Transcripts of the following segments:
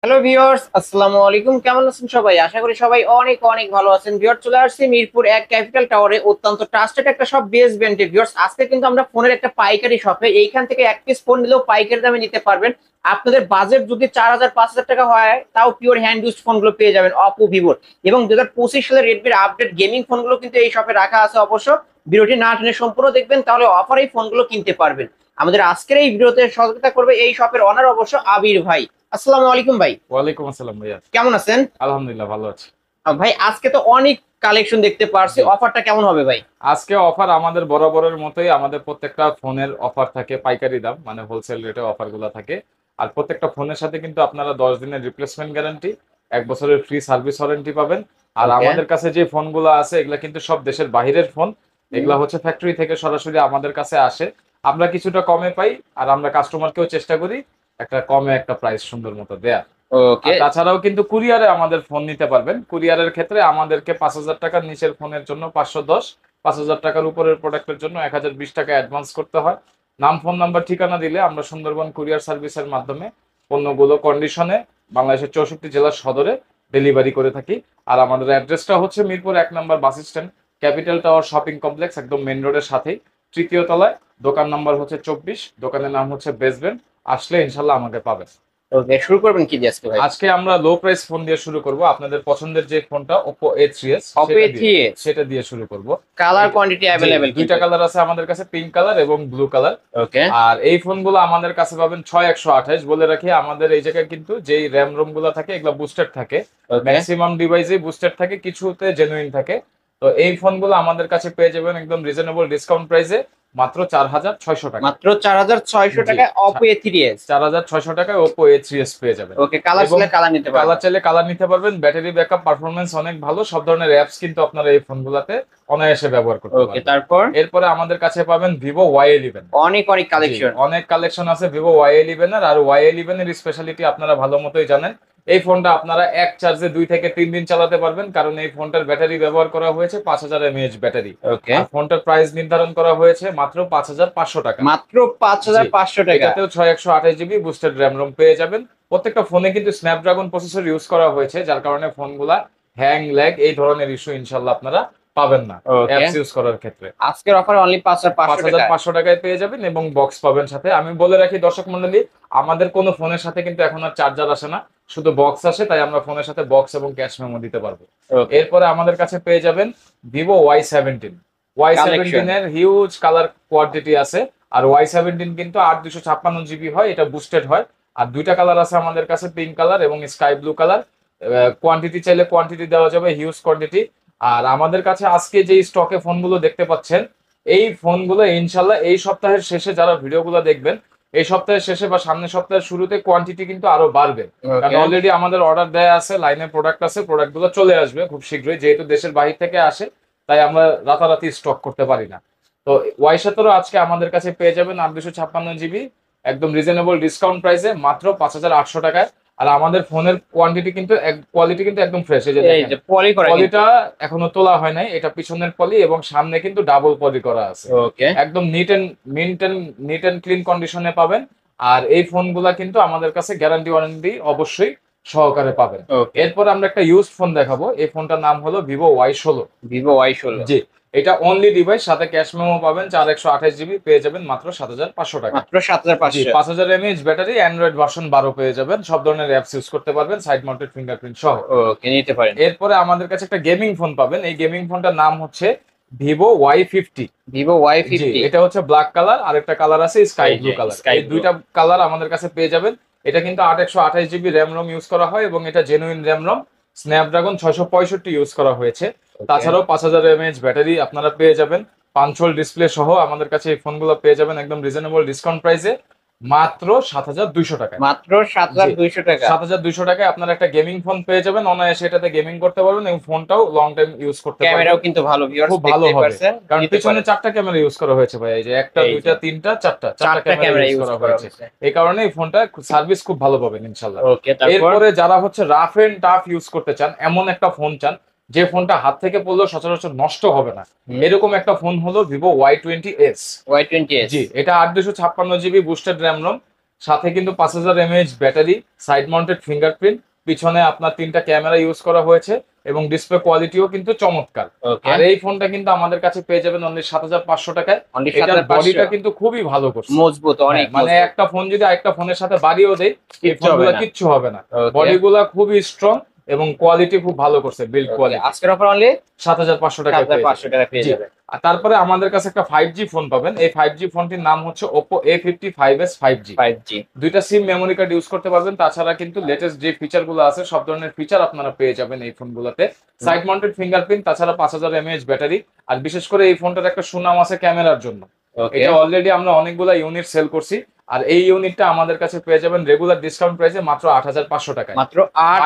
Hello viewers, আসসালামু আলাইকুম। কেমন আছেন সবাই? আশা করি সবাই অনেক অনেক ভালো আছেন। ভিউয়ার্স, চলে আসছি মিরপুর এক ক্যাপিটাল টাওয়ারে অত্যন্ত ট্রাস্টেড একটা শপ বিএস ব্র্যান্ডে। ভিউয়ার্স, আজকে কিন্তু আমরা ফোনের একটা পাইকারি শপে এইখান থেকে এক পিস ফোন নিলেও পাইকারি দামে নিতে পারবেন। আপনাদের বাজেট যদি 4,000 5,000 টাকা হয় তাও পিওর হ্যান্ড ইউজ ফোনগুলো পেয়ে যাবেন অপো ভিভোর। এবং 2025 সালের রেডমির আপডেট গেমিং ফোনগুলো কিন্তু এই শপে রাখা আছে। অবশ্য ভিডিওটি না টেনে সম্পূর্ণ দেখবেন, তাহলে অফারে এই ফোনগুলো কিনতে পারবেন। আমাদের আজকের এই ভিডিওতে সহযোগিতা করবে এই শপের অনার অবশ্য আবির ভাই। আসসালামু আলাইকুম ভাই। ওয়ালাইকুম আসসালাম ভাইয়া। কেমন আছেন? আলহামদুলিল্লাহ ভালো আছি। ভাই, আজকে তো অনেক কালেকশন দেখতে পারছি, জি। অফারটা কেমন হবে ভাই? আজকে অফার আমাদের বরাবরের মতোই, আমাদের প্রত্যেকটা ফোনের অফার থাকে পাইকারি দাম, মানে হোলসেল রেটে অফার গুলা থাকে। আর প্রত্যেকটা ফোনের সাথে কিন্তু আপনারা 10 দিনের রিপ্লেসমেন্ট গ্যারান্টি, 1 বছরের ফ্রি সার্ভিস ওয়ারেন্টি পাবেন। আর ওকে। আমাদের কাছে যে ফোনগুলো আছে এগুলা কিন্তু সব দেশের বাইরের ফোন। এগুলা হচ্ছে ফ্যাক্টরি থেকে সরাসরি আমাদের কাছে আসে। আমরা কিছুটা কমে পাই, আর আমরা কাস্টমারকেও চেষ্টা করি একটা কমে একটা প্রাইস সুন্দর মতো দেয়া। আর ওকে। তাছাড়াও কিন্তু কুরিয়ারে আমাদের ফোন নিতে পারবেন। কুরিয়ারের ক্ষেত্রে আমাদেরকে 5,000 টাকার নিচের ফোনের জন্য 510, 5,000 টাকার উপরের প্রোডাক্টের জন্য 1,020 টাকা অ্যাডভান্স করতে হয়। নাম, ফোন নাম্বার, ঠিকানা দিলে আমরা সুন্দরবন কুরিয়ার সার্ভিসের মাধ্যমে পণ্যগুলো কন্ডিশনে বাংলাদেশের 64 জেলার সদরে ডেলিভারি করে থাকি। আর আমাদের অ্যাড্রেসটা হচ্ছে মিরপুর 1 নম্বর bus stand, capital tower shopping complex, একদম মেন রোডের সাথেই, তৃতীয় তলায়। দোকান নাম্বার হচ্ছে 24, দোকানের নাম হচ্ছে বেসবেন্ট। আসলে ইনশাল্লাহ আমাকে পাবেন। ওকে, শুরু করবেন কি দিয়ে আজকে ভাই? আজকে আমরা লো প্রাইস ফোন দিয়ে শুরু করব। আপনাদের পছন্দের যে ফোনটা Oppo A3s, অপো A3s সেটা দিয়ে শুরু করব। কালার কোয়ান্টিটি জি, অ্যাভেলেবেল দুইটা কিন্তু। কালার আছে আমাদের কাছে, পিঙ্ক কালার এবং ব্লু কালার। ওকে। আর এই ফোনগুলো আমাদের কাছে পাবেন 6128। বলে রাখি, আমাদের এই জায়গায় কিন্তু যেই র্যাম রোম গুলো থাকে এগুলো বুস্টেড থাকে। ওকে। ম্যাক্সিমাম ডিভাইসে বুস্টেড থাকে, কিছুতে জেনুইন থাকে। তো এই ফোনগুলো আমাদের কাছে পেয়ে যাবেন একদম রিজনেবল ডিসকাউন্ট প্রাইসে, মাত্র 4,600 টাকা। মাত্র 4,600 জি, টাকায় অপো A3s। 4,600 টাকায় Oppo A3s পেয়ে যাবেন। ওকে, কালার এবং চাইলে কালার নিতে পারবেন। কালার চাইলে কালার নিতে পারবেন। ব্যাটারি ব্যাকআপ পারফরমেন্স অনেক ভালো। সব ধরনের অ্যাপস কিন্তু আপনারা এই ফোনগুলোতে অনায়াসে ব্যবহার করতে ওকে, পারবেন। তারপর এরপরে আমাদের কাছে পাবেন Vivo Y11। অনেক অনেক জি, কালেকশন। অনেক কালেকশন আছে Vivo Y11 এর। আর Y11 এর স্পেশালিটি আপনারা ভালো মতোই জানেন। এই ফোনটা আপনারা এক চার্জে 2 থেকে 3 দিন চালাতে পারবেন, কারণ এই ফোনটার ব্যাটারি ব্যবহার করা হয়েছে 5,000 mAh ব্যাটারি। ওকে। আর ফোনটার প্রাইস নির্ধারণ করা হয়েছে মাত্র 5,500 টাকা। মাত্র জি, 5,500 টাকা। এটাতেও 6128 জিবি বুস্টেড র্যাম রোম পেয়ে যাবেন। প্রত্যেকটা ফোনে কিন্তু স্ন্যাপড্রাগন প্রসেসর ইউজ করা হয়েছে, যার কারণে ফোনগুলা হ্যাং ল্যাগ এই ধরনের ইস্যু ইনশাল্লাহ আপনারা পাবেন না ওকে, অ্যাপস ইউজ করার ক্ষেত্রে। আজকের অফার অনলি 5,500 টাকা। 5,500 টাকায় পেয়ে যাবেন এবং বক্স পাবেন সাথে। আমি বলে রাখি দর্শক মন্ডলী, আমাদের কোনো ফোনের সাথে কিন্তু এখন আর চার্জার আসে না, শুধু বক্স আসে। তাই আমরা ফোনের সাথে বক্স এবং ক্যাশ মেমো দিতে পারবো। ওকে। এরপরে আমাদের কাছে পেয়ে যাবেন Vivo Y17। কালেকশন। Y17 এর হিউজ কালার কোয়ান্টিটি আছে। আর Y17 কিন্তু 8 256 জিবি হয়, এটা বুস্টেড হয়। আর দুইটা কালার আছে আমাদের কাছে, পিঙ্ক কালার এবং স্কাই ব্লু কালার। কোয়ান্টিটি চাইলে কোয়ান্টিটি দেওয়া যাবে, হিউজ কোয়ান্টিটি। আর আমাদের কাছে আজকে যে স্টকে ফোনগুলো দেখতে পাচ্ছেন, এই ফোনগুলো ইনশাল্লাহ এই সপ্তাহের শেষে যারা ভিডিওগুলো দেখবেন, এই সপ্তাহের শেষে বা সামনের সপ্তাহের শুরুতে কোয়ান্টিটি কিন্তু আরো বাড়বে। কারণ ওকে। অলরেডি আমাদের অর্ডার দেয়া আছে, লাইনে প্রোডাক্ট আছে, প্রোডাক্টগুলো চলে আসবে খুব শীঘ্রই, যেহেতু দেশের বাহির থেকে আসে। তাই আমরা রাতারাতি স্টক করতে পারি না। তো Y17 আজকে আমাদের কাছে পেয়ে যাবেন 8 256 জিবি, একদম রিজনেবল ডিসকাউন্ট প্রাইসে, মাত্র 5,800 টাকায়। আর আমাদের ফোনের কোয়ালিটি কিন্তু একদম ফ্রেশ। এই যে এই দেখেন, যে পলি করা কিন্তু। পলিটা এখনো তোলা হয় নাই, এটা পিছনের পলি এবং সামনে কিন্তু ডাবল পলি করা আছে। ওকে। একদম নিট এন্ড ক্লিন কন্ডিশনে পাবেন। আর এই ফোনগুলা কিন্তু আমাদের কাছে গ্যারান্টি ওয়ারেন্টি অবশ্যই সহকারে পাবেন। ওকে। এরপর আমরা একটা ইউজড ফোন দেখাবো। এই ফোনটার নাম হলো Vivo Y16। Vivo Y16। জি, এটা অনলি ডিভাইস, সাথে ক্যাশ মেমো পাবেন। 4128 জিবি পেয়ে যাবেন মাত্র 7,500 টাকা। মাত্র জি, 7,500। 5,000 mAh ব্যাটারি, অ্যান্ড্রয়েড ভার্সন 12 পেয়ে যাবেন। সব ধরনের অ্যাপস ইউজ করতে পারবেন, সাইড মাউন্টেড ফিঙ্গারপ্রিন্ট সহ। ওকে, নিতে পারেন। এরপরে আমাদের কাছে একটা গেমিং ফোন পাবেন। এই গেমিং ফোনটার নাম হচ্ছে Vivo Y50। ভিভো জি, Y50। এটা হচ্ছে ব্ল্যাক কালার, আর একটা কালার আছে স্কাই এই ব্লু যে কালার। স্কাই এই ব্লু। দুইটা কালার আমাদের কাছে পেয়ে যাবেন। এটা কিন্তু 8 128 জিবি র্যাম রোম ইউজ করা হয় এবং এটা genuine RAM ROM, Snapdragon 665 use করা হয়েছে। ওকে। তাছাড়াও 5,000 mAh ব্যাটারি আপনারা পেয়ে যাবেন। পাঞ্চোল ডিসপ্লে সহ আমাদের কাছে এই ফোনগুলো পেয়ে যাবেন একদম রিজনেবল ডিসকাউন্ট প্রাইসে, মাত্র 7,200 টাকায়। মাত্র জি, 7,200 টাকা। 7,200 টাকায় আপনারা একটা গেমিং ফোন পেয়ে যাবেন। অনায়াসে এটাতে গেমিং করতে পারবেন এবং ফোনটাও লং টাইম ইউজ করতে পারবেন। ক্যামেরাও কিন্তু ভালো, ভিউয়ার্স খুব ভালো দেখতেই হবে, পারছেন। কারণ নিতে পিছনে পারেন। 4টা ক্যামেরা ইউজ করা হয়েছে ভাই। এই যে একটা, এই যে দুইটা, তিনটা, চারটা 4টা ক্যামেরা ক্যামেরা ইউজ ইউজ করা করা হয়েছে। হয়েছে। এই কারণে এই ফোনটা সার্ভিস খুব ভালো পাবেন ইনশাল্লাহ। ওকে, তারপর। এরপরে যারা হচ্ছে রাফ এন্ড টাফ ইউজ করতে চান, এমন একটা ফোন চান যে ফোনটা হাত থেকে পড়লেও সচরাচর নষ্ট হবে না, হুম। এরকম একটা ফোন হলো Vivo Y20s। Y20s। জি, এটা 8 256 জিবি বুস্টেড র্যাম রোম, সাথে কিন্তু 5000 mAh battery, side mounted fingerprint, পিছনে আপনার 3টা ক্যামেরা ইউজ করা হয়েছে এবং ডিসপ্লে কোয়ালিটিও কিন্তু চমৎকার। ওকে, আর এই ফোনটা কিন্তু আমাদের কাছে পেয়ে যাবেন অনলি 7500 টাকায়। অনলি এটার 7500, বডিটা কিন্তু খুবই ভালো করছে, মজবুত, অনেক মানে মজবুত, একটা ফোন যদি আরেকটা ফোনের সাথে বাড়িয়েও দেয় এই কিচ্ছু হবে ফোনগুলো না। কিচ্ছু হবে না। ওকে, বডিগুলা খুবই স্ট্রং এবং কোয়ালিটি খুব ভালো করছে, বিল্ড ওকে, কোয়ালিটি। আজকের অফার অনলি 7500 টাকায় পেয়ে 7500 টাকা পেয়ে জি। যাবে। আর তারপরে আমাদের কাছে একটা 5G ফোন পাবেন। এই 5G ফোনটির নাম হচ্ছে Oppo A55s 5G। 5G, দুইটা সিম মেমোরি কার্ড ইউজ করতে পারবেন। তাছাড়া কিন্তু লেটেস্ট যে ফিচার গুলো আছে সব ধরনের ফিচার আপনারা পেয়ে যাবেন এই ফোনগুলোতে। সাইড মাউন্টেড ফিঙ্গারপ্রিন্ট, তাছাড়া 5000 mAh ব্যাটারি। আর বিশেষ করে এই ফোনটার একটা সুনাম আছে ক্যামেরার জন্য। ওকে, এটা অলরেডি আমরা অনেকগুলা ইউনিট সেল করছি। আর এই ইউনিটটা আমাদের কাছে পেয়ে যাবেন রেগুলার ডিসকাউন্ট প্রাইসে মাত্র 8500 টাকায়। মাত্র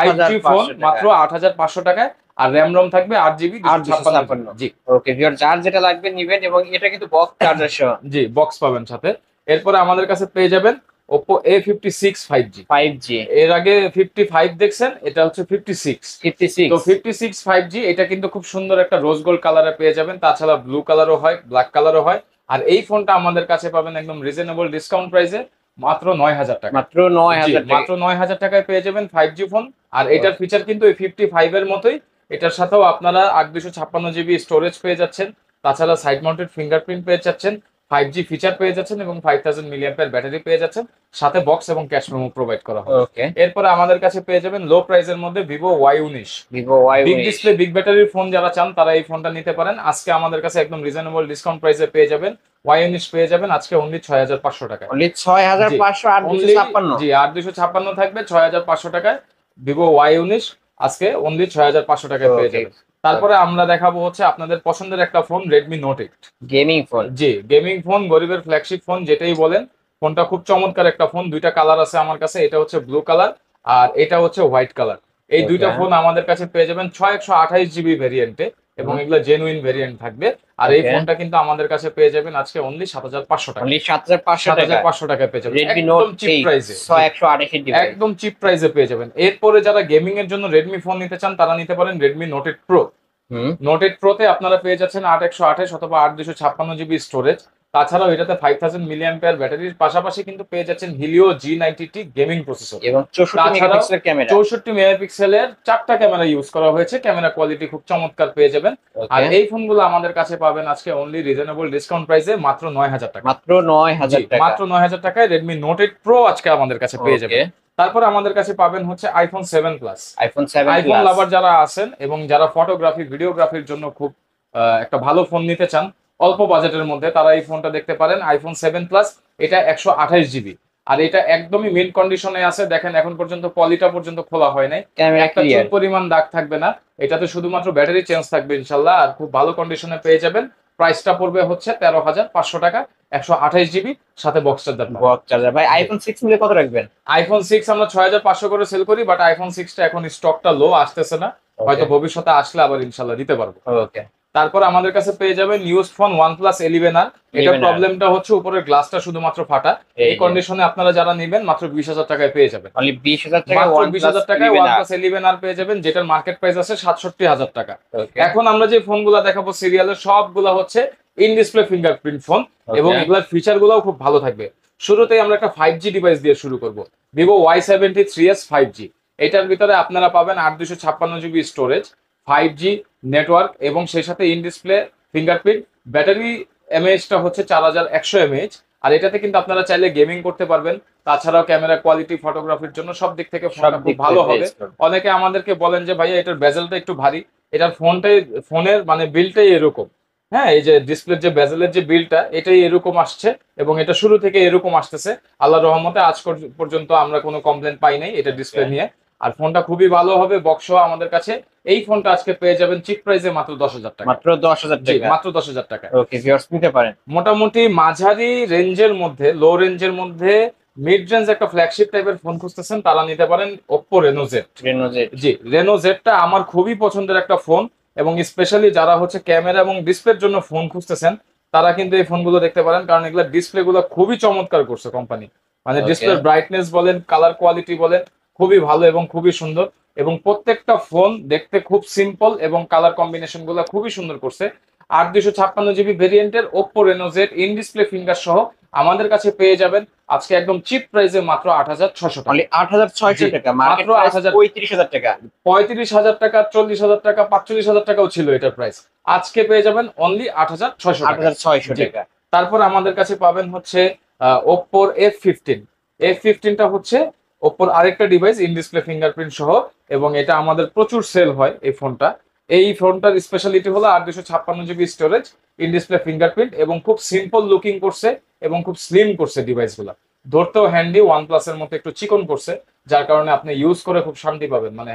5G ফোন 8500 মাত্র টাকা, 8500 টাকায়। আর র্যাম রম থাকবে 8GB 256। জি ওকে ভিউয়ার, যার যেটা লাগবে নিবেন, এবং এটা কিন্তু বক্স চার্জার সহ। জি, বক্স পাবেন সাথে। এরপরে আমাদের কাছে পেয়ে যাবেন Oppo A56 5G। 5G, এর আগে 55 দেখছেন, এটা হচ্ছে 56। 56, তো 56 5G এটা কিন্তু খুব সুন্দর একটা রোজ গোল্ড কালারে পেয়ে যাবেন। তাছাড়া ব্লু কালারও হয়, ব্ল্যাক কালারও হয়। আর এই ফোনটা আমাদের কাছে পাবেন একদম রিজনেবল ডিসকাউন্ট প্রাইসে মাত্র 9000 টাকা। মাত্র জি, 9000 টাকা। মাত্র 9000 টাকায় পেয়ে যাবেন 5G ফোন। আর এটার ফিচার কিন্তু এই 55 এর মতোই। এটার সাথেও আপনারা 8256GB স্টোরেজ পেয়ে যাচ্ছেন। তাছাড়া সাইড মাউন্টেড ফিঙ্গারপ্রিন্ট পেয়ে যাচ্ছেন, 5G ফিচার পেয়ে যাচ্ছেন এবং 5000 মিলিঅ্যাম্পিয়ার ব্যাটারি পেয়ে যাচ্ছেন। সাথে বক্স এবং ক্যাশ মেমো প্রোভাইড করা হবে। ওকে, এরপরে আমাদের কাছে পেয়ে যাবেন লো প্রাইসের মধ্যে Vivo Y19। Vivo big Y19, display big ব্যাটারির ফোন যারা চান তারা এই ফোনটা নিতে পারেন। আজকে আমাদের কাছে একদম রিজনেবল ডিসকাউন্ট প্রাইসে পেয়ে যাবেন Y19 পেয়ে যাবেন আজকে অনলি 6500 টাকায়। অনলি 6500 আর অনলি 256। জি, 8256 থাকবে 6500 টাকায়। Vivo Y19 আজকে অনলি 6500 টাকায় পেয়ে ওকে, যাবেন। তারপরে আমরা দেখাবো হচ্ছে আপনাদের পছন্দের একটা phone Redmi Note 8। Gaming phone, জি, গেমিং ফোন, গরিবের ফ্ল্যাগশিপ ফোন যেটাই বলেন। ফোনটা খুব চমৎকার একটা ফোন। দুইটা কালার আছে আমার কাছে, এটা হচ্ছে ব্লু কালার আর এটা হচ্ছে হোয়াইট কালার। এই দুইটা ওকে, ফোন আমাদের কাছে পেয়ে যাবেন 128GB ভেরিয়েন্টে এবং এগুলো জেনুইন ভেরিয়েন্ট থাকবে। আর এই ওকে, ফোনটা কিন্তু আমাদের কাছে পেয়ে যাবেন আজকে অনলি 7500 টাকা। অনলি 7500 টাকা। 7500 টাকায় পেয়ে যাবেন রেডমি একদম নোট চিপ 8, প্রাইসে। 128 ডিভাইস। একদম চিপ প্রাইসে পেয়ে যাবেন। এরপরে যারা গেমিং এর জন্য রেডমি ফোন নিতে চান তারা নিতে পারেন Redmi Note 8 Pro। নোট 8 প্রোতে আপনারা পেয়ে যাচ্ছেন 8128 অথবা 8256GB স্টোরেজ। তাছাড়াও এটাতে 5000 মিলিঅ্যাম্পিয়ার ব্যাটারির পাশাপাশি কিন্তু পেয়ে যাচ্ছেন Helio G90T গেমিং প্রসেসর এবং 64 মেগাপিক্সেলের ক্যামেরা। 64 মেগাপিক্সেলের 4টা ক্যামেরা ইউজ করা হয়েছে। ক্যামেরা কোয়ালিটি খুব চমৎকার পেয়ে যাবেন। আর এই ফোনগুলো আমাদের কাছে পাবেন আজকে অনলি রিজনেবল ডিসকাউন্ট প্রাইসে মাত্র 9000 টাকা। মাত্র 9000 টাকা। মাত্র 9000 টাকায় Redmi Note 8 Pro আজকে আমাদের কাছে পেয়ে যাবেন। তারপরে আমাদের কাছে পাবেন হচ্ছে iPhone 7 Plus। IPhone 7 iPhone plus, lover যারা আছেন এবং যারা ফটোগ্রাফি ভিডিওগ্রাফির জন্য খুব একটা ভালো ফোন নিতে চান অল্প বাজেটের মধ্যে, তারা এই ফোনটা দেখতে পারেন iPhone 7 Plus। এটা 128GB আর এটা একদমই মিন্ট কন্ডিশনে আছে। দেখেন এখন পর্যন্ত পলিটা পর্যন্ত খোলা হয় নাই, ক্যামেরা একটা চুল ক্লিয়ার। পরিমাণ দাগ থাকবে না। এটাতে শুধুমাত্র ব্যাটারি চেঞ্জ থাকবে ইনশাল্লাহ। আর খুব ভালো কন্ডিশনে পেয়ে যাবেন। প্রাইসটা পড়বে হচ্ছে 13500 টাকা, 128GB সাথে বক্স চার্জার। বক্স চার্জার ভাই, আইফোন 6 মিলে কত রাখবেন? iPhone 6 আমরা 6500 করে সেল করি, বাট iPhone 6টা এখন স্টকটা লো, আসতেছে না। হয়তো ভবিষ্যতে আসলে আবার ইনশাল্লাহ দিতে পারবো। ওকে, তারপর আমাদের কাছে পেয়ে যাবেন ইউজড ফোন OnePlus 11R। এটা প্রবলেমটা হচ্ছে উপরের গ্লাসটা শুধুমাত্র ফাটা। এই কন্ডিশনে আপনারা যারা নেবেন মাত্র 20000 টাকায় পেয়ে যাবেন। অনলি 20000 টাকা, মাত্র 20000 টাকায় OnePlus 11R পেয়ে যাবেন, যেটার মার্কেট প্রাইস আছে 67000 টাকা। এখন আমরা যে ফোনগুলো দেখাবো সিরিয়ালের সবগুলা হচ্ছে ইন ডিসপ্লে ফিঙ্গারপ্রিন্ট ফোন এবং এগুলোর ফিচার গুলোও খুব ভালো থাকবে। শুরুতেই আমরা একটা 5G ডিভাইস দিয়ে শুরু করব, Vivo Y73s 5G। এটার ভিতরে আপনারা পাবেন 8256GB স্টোরেজ, 5G নেটওয়ার্ক এবং সেই সাথে ইন ডিসপ্লে ফিঙ্গারপ্রিন্ট। ব্যাটারি এমএএইচটা হচ্ছে 4100 mAh। আর এটাতে কিন্তু আপনারা চাইলে গেমিং করতে পারবেন। তাছাড়াও ক্যামেরা কোয়ালিটি, ফটোগ্রাফির জন্য সব দিক থেকে ফোনটা খুব ভালো হবে। অনেকে আমাদেরকে বলেন যে ভাইয়া এটার বেজেলটা একটু ভারী। এটার ফোনের মানে বিলটাই এরকম। হ্যাঁ, এই যে ডিসপ্লের যে বেজেলের যে বিলটা এটাই এরকম আসছে এবং এটা শুরু থেকে এরকম আসতেছে। আল্লাহর রহমতে আজ পর্যন্ত আমরা কোনো কমপ্লেন পাই নাই এটা ডিসপ্লে নিয়ে। আর ফোনটা খুবই ভালো হবে বক্স আমাদের কাছে। এই ফোনটা আজকে পেয়ে যাবেন চিপ প্রাইসে মাত্র 10000 টাকা। মাত্র 10000 টাকা, মাত্র 10000 টাকা। ওকে ভিউয়ার্স নিতে পারেন। মোটামুটি মাঝারি রেঞ্জের মধ্যে, লো রেঞ্জের মধ্যে মিড রেঞ্জ একটা ফ্ল্যাগশিপ টাইপের ফোন খুঁজতেছেন তারা নিতে পারেন Oppo Reno Z। জি, Reno Zটা আমার খুবই পছন্দের একটা ফোন এবং স্পেশালি যারা হচ্ছে ক্যামেরা এবং ডিসপ্লের জন্য ফোন খুঁজতেছেন তারা কিন্তু এই ফোনগুলো দেখতে পারেন, কারণ এগুলো ডিসপ্লে গুলো খুবই চমৎকার করছে কোম্পানি। মানে ডিসপ্লের ব্রাইটনেস বলেন, কালার কোয়ালিটি বলেন, খুবই ভালো এবং খুবই সুন্দর। এবং প্রত্যেকটা ফোন দেখতে খুব সিম্পল এবং কালার কম্বিনেশন গুলো খুবই সুন্দর করছে। 8 256 জিবি ভেরিয়েন্টের Oppo Reno Z in display finger সহ আমাদের কাছে পেয়ে যাবেন আজকে একদম চিপ প্রাইসে মাত্র 8600 টাকা। 8600 টাকা, মার্কেট প্রাইস 35000 টাকা। 35000 টাকা, 40000 টাকা, 45000 টাকাও ছিল এটার প্রাইস। আজকে পেয়ে যাবেন অনলি 8600 টাকা। 8600 টাকা। তারপর আমাদের কাছে পাবেন হচ্ছে Oppo F15টা হচ্ছে Oppo আরেকটা ডিভাইস ইন ডিসপ্লে ফিঙ্গারপ্রিন্ট সহ, এবং এটা আমাদের প্রচুর সেল হয় এই ফোনটা। এই ফোনটার স্পেশালিটি হলো 8 256 GB storage, in display fingerprint, এবং খুব সিম্পল লুকিং করছে এবং খুব স্লিম করছে ডিভাইসগুলো। ধরতেও হ্যান্ডি, OnePlus এর মতো একটু চিকন করছে, যার কারণে আপনি ইউজ করে খুব শান্তি পাবেন, মানে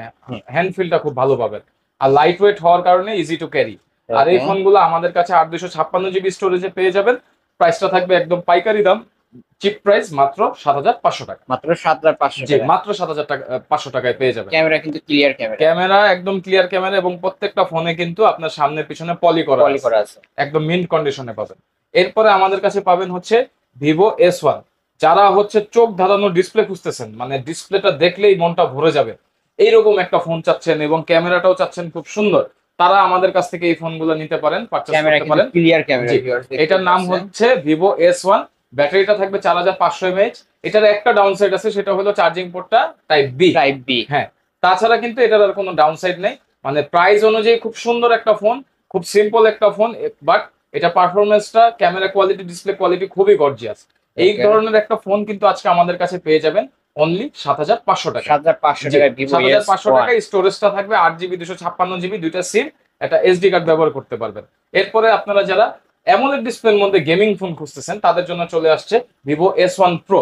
হ্যান্ড ফিলটা খুব ভালো পাবেন। আর লাইট ওয়েট হওয়ার কারণে ইজি টু ক্যারি। আর এই ফোনগুলো আমাদের কাছে 8 256 জিবি স্টোরেজে পেয়ে যাবেন। প্রাইসটা থাকবে একদম পাইকারি দাম, চিপ প্রাইস মাত্র 7500 টাকা। মাত্র 7500 জি, টাকা। মাত্র 7500 টাকায় পেয়ে যাবেন। ক্যামেরা কিন্তু ক্লিয়ার ক্যামেরা। ক্যামেরা একদম ক্লিয়ার ক্যামেরা, এবং প্রত্যেকটা ফোনে কিন্তু আপনার সামনে পিছনে পলি করা আছে, একদম মিন্ট কন্ডিশনে পাবেন। এরপরে আমাদের কাছে পাবেন হচ্ছে Vivo S1। যারা হচ্ছে চোখ ধাঁধানো ডিসপ্লে খুঁজতেছেন, মানে ডিসপ্লেটা দেখলেই মনটা ভরে যাবে এইরকম একটা ফোন চাচ্ছেন, এবং ক্যামেরাটাও চাচ্ছেন খুব সুন্দর, তারা আমাদের কাছ থেকে এই ফোনগুলো নিতে পারেন, পারচেজ করতে পারেন। Clear camera. এটার নাম হচ্ছে Vivo S1। ব্যাটারিটা থাকবে 4500 mAh। এটার একটা ডাউনসাইড আছে, সেটা হলো চার্জিং পোর্টটা টাইপ বি। হ্যাঁ, তাছাড়া কিন্তু এটার আর কোনো ডাউনসাইড নেই। মানে প্রাইস অনুযায়ী খুব সুন্দর একটা ফোন, খুব সিম্পল একটা ফোন, বাট এটা পারফরমেন্সটা, ক্যামেরা কোয়ালিটি, ডিসপ্লে কোয়ালিটি খুবই গর্জিয়াস। এই ধরনের একটা ফোন কিন্তু আজকে আমাদের কাছে পেয়ে যাবেন অনলি 7500 টাকা। 7500 টাকা Vivo S1। 7500 টাকায় স্টোরেজটা থাকবে 8 GB 256 GB, দুইটা সিম, একটা এসডি কার্ড ব্যবহার করতে পারবেন। এরপরে আপনারা যারা অ্যামোলেড ডিসপ্লের মধ্যে গেমিং ফোন খুঁজতেছেন, তাদের জন্য চলে আসছে Vivo S1 Pro।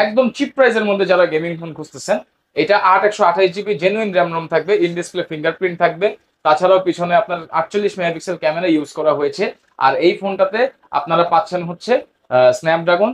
একদম চিপ প্রাইসের মধ্যে যারা গেমিং ফোন খুঁজতেছেন, এটা 8 128 GB জেনুইন র্যাম রোম থাকবে, ইন ডিসপ্লে ফিঙ্গারপ্রিন্ট থাকবে, তাছাড়াও পিছনে আপনার 48 মেগাপিক্সেল ক্যামেরা ইউজ করা হয়েছে। আর এই ফোনটাতে আপনারা পাচ্ছেন হচ্ছে স্ন্যাপড্রাগন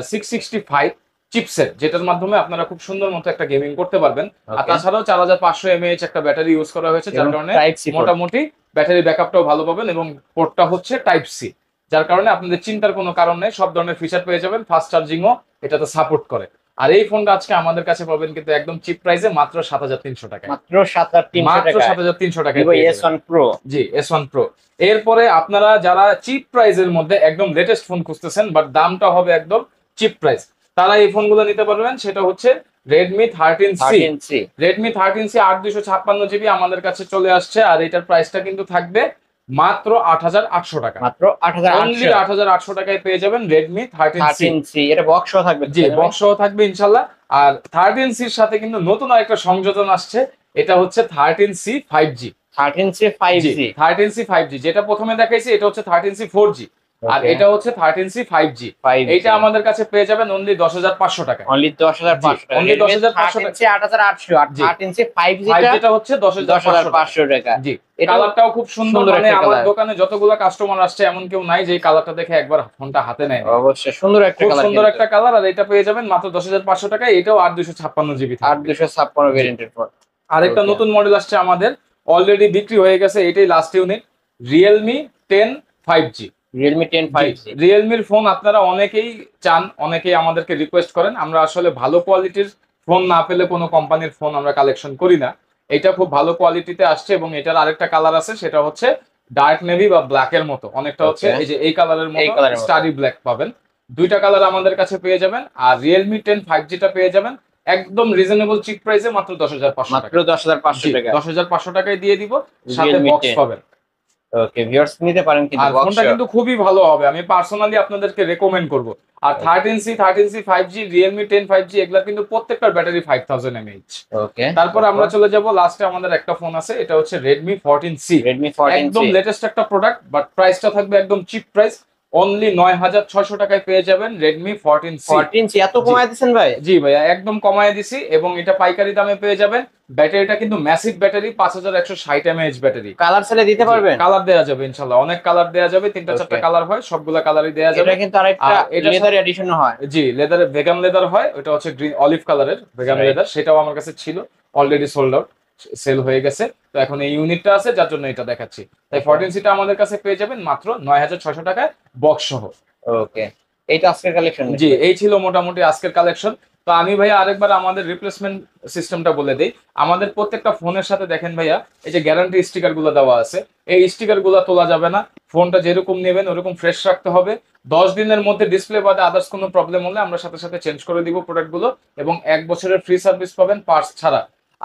665 চিপসেট, যেটার মাধ্যমে আপনারা খুব সুন্দর মতো একটা গেমিং করতে পারবেন। আর তাছাড়াও 4500 mAh একটা ব্যাটারি ইউজ করা হয়েছে, যার কারণে মোটামুটি ব্যাটারি ব্যাকআপটাও ভালো পাবেন, এবং পোর্টটা হচ্ছে টাইপ সি, যার কারণে আপনাদের চিন্তার কোনো কারণ নেই, সব ধরনের ফিচার পেয়ে যাবেন। ফাস্ট চার্জিংও এটাতে সাপোর্ট করে। আর এই ফোনটা আজকে আমাদের কাছে পাবেন কিন্তু একদম চিপ প্রাইসে মাত্র 7300 টাকা। মাত্র 7300 টাকা Vivo S1 Pro। জি, S1 Pro। এরপরে আপনারা যারা চিপ প্রাইসের মধ্যে একদম লেটেস্ট ফোন খুঁজতেছেন, বাট দামটা হবে একদম চিপ প্রাইস, তারা এই ফোনগুলো নিতে পারবেন। সেটা হচ্ছে Redmi 13C। Redmi 13C 8 256 GB আমাদের কাছে চলে আসছে, আর এটার প্রাইসটা কিন্তু থাকবে মাত্র 8800 টাকা। মাত্র 8800 টাকায় পেয়ে যাবেন Redmi 13C। এটা বক্স সহ থাকবে। জি, বক্স সহ থাকবে ইনশাআল্লাহ। আর 13Cর সাথে কিন্তু নতুন আরেকটা সংযোজন আসছে, এটা হচ্ছে 13C 5G। 13C 5G যেটা প্রথমে দেখাইছি, এটা হচ্ছে 13C 4G, আর এটা হচ্ছে 13C 5G। এইটা আমাদের কাছে পেয়ে যাবেন অনলি 10500 টাকা। অনলি 10500 টাকা। অনলি 10500 টাকা। 8800 আর 13C 5G যেটা হচ্ছে 10500 টাকা। জি, কালারটাও খুব সুন্দর। মানে আমার দোকানে যতগুলো কাস্টমার আসছে, এমন কেউ নাই যে এই কালারটা দেখে একবার ফোনটা হাতে নেয়। অবশ্যই সুন্দর একটা কালার, সুন্দর একটা কালার। আর এটা পেয়ে যাবেন মাত্র 10500 টাকায়। এটাও 8 256 GB, 8 256 ভেরিয়েন্টের ফোন। আরেকটা নতুন মডেল আসছে আমাদের, অলরেডি বিক্রি হয়ে গেছে, এটাই last unit, Realme 10 5G। Realme 10 5G রিয়েলমির ফোন আপনারা অনেকেই চান, অনেকেই আমাদেরকে রিকোয়েস্ট করেন। আমরা আসলে ভালো কোয়ালিটির ফোন না পেলে কোনো কোম্পানির ফোন আমরা কালেকশন করি না। এটা খুব ভালো কোয়ালিটিতে আসছে, এবং এটার আরেকটা কালার আছে, সেটা হচ্ছে ডার্ক নেভি বা ব্ল্যাক এর মতো, অনেকটা হচ্ছে এই যে এই কালারের মতো স্টাডি ব্ল্যাক পাবেন। দুইটা কালার আমাদের কাছে পেয়ে যাবেন। আর Realme 10 5Gটা পেয়ে যাবেন একদম রিজনেবল চিপ প্রাইসে মাত্র 10500 টাকা। মাত্র 10500 টাকা। 10500 টাকায় দিয়ে দিব, সাথে বক্স পাবেন। ওকে ভিউয়ার্স, নিতে পারেন কিন্তু আর ফোনটা কিন্তু খুবই ভালো হবে, আমি পার্সোনালি আপনাদেরকে রেকমেন্ড করব। আর 13C 5G Realme 10 5G এগুলা কিন্তু প্রত্যেকটার ব্যাটারি 5000 mAh। ওকে, তারপর আমরা চলে যাব লাস্টে, আমাদের একটা ফোন আছে, এটা হচ্ছে Redmi 14C। একদম লেটেস্ট একটা প্রোডাক্ট, বাট প্রাইসটা থাকবে একদম চিপ প্রাইস, অনলি 9600 টাকায় পেয়ে যাবেন Redmi 14C। এত কমায় দিয়েছেন ভাই? জি ভাইয়া, একদম কমায় দিছি, এবং এটা পাইকারি দামে পেয়ে যাবেন। ব্যাটারিটা কিন্তু massive battery, 5160 mAh battery. Colour সেলে দিতে পারবেন? কালার দেয়া যাবে ইনশাআল্লাহ, অনেক কালার দেয়া যাবে, 3টা 4টা কালার হয়, সবগুলা কালারই দেয়া যাবে। এটা কিন্তু আরেকটা লেদার এডিশন হয়। জি, লেদার, ভেগান লেদার হয়, ওটা হচ্ছে গ্রিন অলিভ কালারের ভেগান লেদার, সেটাও আমার কাছে ছিল, অলরেডি সোল্ড আউট, সেল হয়ে গেছে। তো এখন এই ইউনিটটা আছে, যার জন্য এটা দেখাচ্ছি। তাই 14C আমাদের কাছে পেয়ে যাবেন মাত্র 9600 টাকায় বক্স সহ। ওকে, এইটা আজকের কালেকশন। জি, এই ছিল মোটামুটি আজকের কালেকশন। তো আমি ভাইয়া আরেকবার আমাদের রিপ্লেসমেন্ট সিস্টেমটা বলে দেই। আমাদের প্রত্যেকটা ফোনের সাথে দেখেন ভাইয়া, এই যে গ্যারান্টি স্টিকার গুলো দেওয়া আছে, এই স্টিকার গুলো তোলা যাবে না। ফোনটা যেরকম নেবেন ওরকম ফ্রেশ রাখতে হবে। 10 দিনের মধ্যে ডিসপ্লে বাদে আদার্স কোনো প্রবলেম হলে আমরা সাথে সাথে চেঞ্জ করে দিব প্রোডাক্টগুলো, এবং 1 বছরের ফ্রি সার্ভিস পাবেন পার্টস ছাড়া।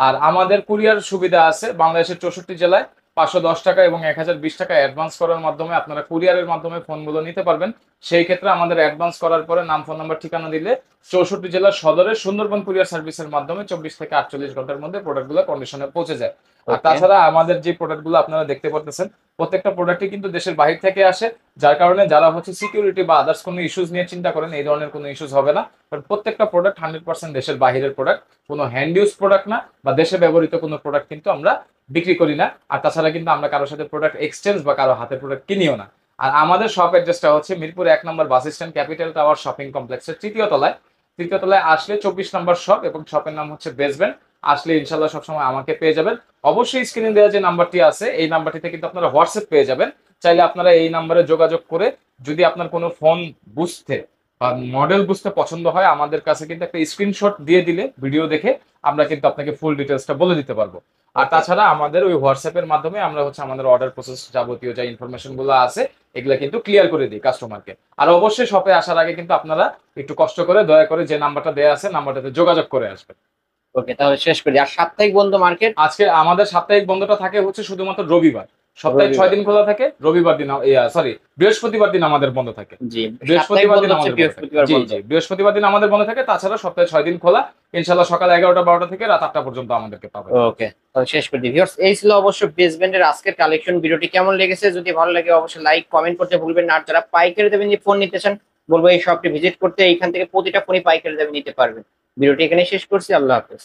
আর আমাদের কুরিয়ার সুবিধা আছে বাংলাদেশের 64 জেলায়। 510 টাকা এবং 1020 টাকা অ্যাডভান্স করার মাধ্যমে আপনারা কুরিয়ারের মাধ্যমে ফোনগুলো নিতে পারবেন। সেই ক্ষেত্রে আমাদের অ্যাডভান্স করার পরে নাম, ফোন নাম্বার, ঠিকানা দিলে 64 জেলার সদরের সুন্দরবন কুরিয়ার সার্ভিসের মাধ্যমে 24 থেকে 48 ঘন্টার মধ্যে প্রোডাক্টগুলো কন্ডিশনে পৌঁছে যায়। আর তাছাড়া আমাদের যে প্রোডাক্টগুলো আপনারা দেখতে পারতেছেন প্রত্যেকটা প্রোডাক্টই কিন্তু দেশের বাহির থেকে আসে, যার কারণে যারা হচ্ছে সিকিউরিটি বা আদার্স কোনো ইস্যুস নিয়ে চিন্তা করেন এই ধরনের কোনো ইস্যুস হবে না। কারণ প্রত্যেকটা প্রোডাক্ট 100% দেশের বাহিরের প্রোডাক্ট, কোনো হ্যান্ড ইউজ প্রোডাক্ট না, বা দেশে ব্যবহৃত কোনো প্রোডাক্ট কিন্তু আমরা বিক্রি করি না। আর তাছাড়া কিন্তু আমরা কারোর সাথে প্রোডাক্ট এক্সচেঞ্জ বা কারো হাতে প্রোডাক্ট কিনিও না। আর আমাদের শপ অ্যাড্রেসটা হচ্ছে মিরপুর 1 নম্বর bus stand, capital tower shopping কমপ্লেক্সের তৃতীয় তলায় আসলে 24 নম্বর শপ, এবং শপের নাম হচ্ছে বেসমেন্ট। আসলে ইনশাল্লাহ সবসময় আমাকে পেয়ে যাবেন। অবশ্যই স্ক্রিনে দেওয়া যে নাম্বারটি আছে এই নাম্বারটিতে কিন্তু আপনারা হোয়াটসঅ্যাপ পেয়ে যাবেন। চাইলে আপনারা এই নাম্বারে যোগাযোগ করে যদি আপনার কোনো ফোন বুঝতে বা মডেল বুঝতে পছন্দ হয় আমাদের কাছে কিন্তু একটা স্ক্রিনশট দিয়ে দিলে ভিডিও দেখে আমরা কিন্তু আপনাকে ফুল ডিটেলসটা বলে দিতে পারবো। আর তাছাড়া আমাদের ওই হোয়াটসঅ্যাপের মাধ্যমে আমরা হচ্ছে আমাদের অর্ডার প্রসেস যাবতীয় যে ইনফরমেশন গুলো আছে এগুলো কিন্তু ক্লিয়ার করে দিই কাস্টমারকে। আর অবশ্যই শপে আসার আগে কিন্তু আপনারা একটু কষ্ট করে দয়া করে যে নাম্বারটা দেওয়া আছে নাম্বারটাতে যোগাযোগ করে আসবেন। ওকে, তাহলে শেষ করি। আর সাপ্তাহিক বন্ধ মার্কেট? আজকে আমাদের সাপ্তাহিক বন্ধটা থাকে হচ্ছে শুধুমাত্র রবিবার। সপ্তাহে 6 দিন খোলা থাকে, রবিবার দিন সরি বৃহস্পতিবার দিন আমাদের বন্ধ থাকে। জি, বৃহস্পতিবার দিন আমাদের বৃহস্পতিবার জি বন্ধ। জি বৃহস্পতিবার দিন আমাদের বন্ধ থাকে। তাছাড়া সপ্তাহে 6 দিন খোলা। ইনশাআল্লাহ সকাল 11টা 12টা থেকে রাত 8টা পর্যন্ত আমাদেরকে পাবেন। ওকে, তাহলে শেষ করে দিই। ভিউয়ার্স, এই ছিল অবশ্য বেসমেন্টের আজকের কালেকশন। ভিডিওটি কেমন লেগেছে যদি ভালো লাগে অবশ্যই লাইক কমেন্ট করতে ভুলবেন না। আর যারা পাইকারি দেবেন যে ফোন নিতে চান বলবো এই শপটি ভিজিট করতে, এইখান থেকে প্রতিটা ফোনই পাইকারি দেবে নিতে পারবেন। ভিডিওটি এখানে শেষ করছি। আল্লাহ হাফেজ।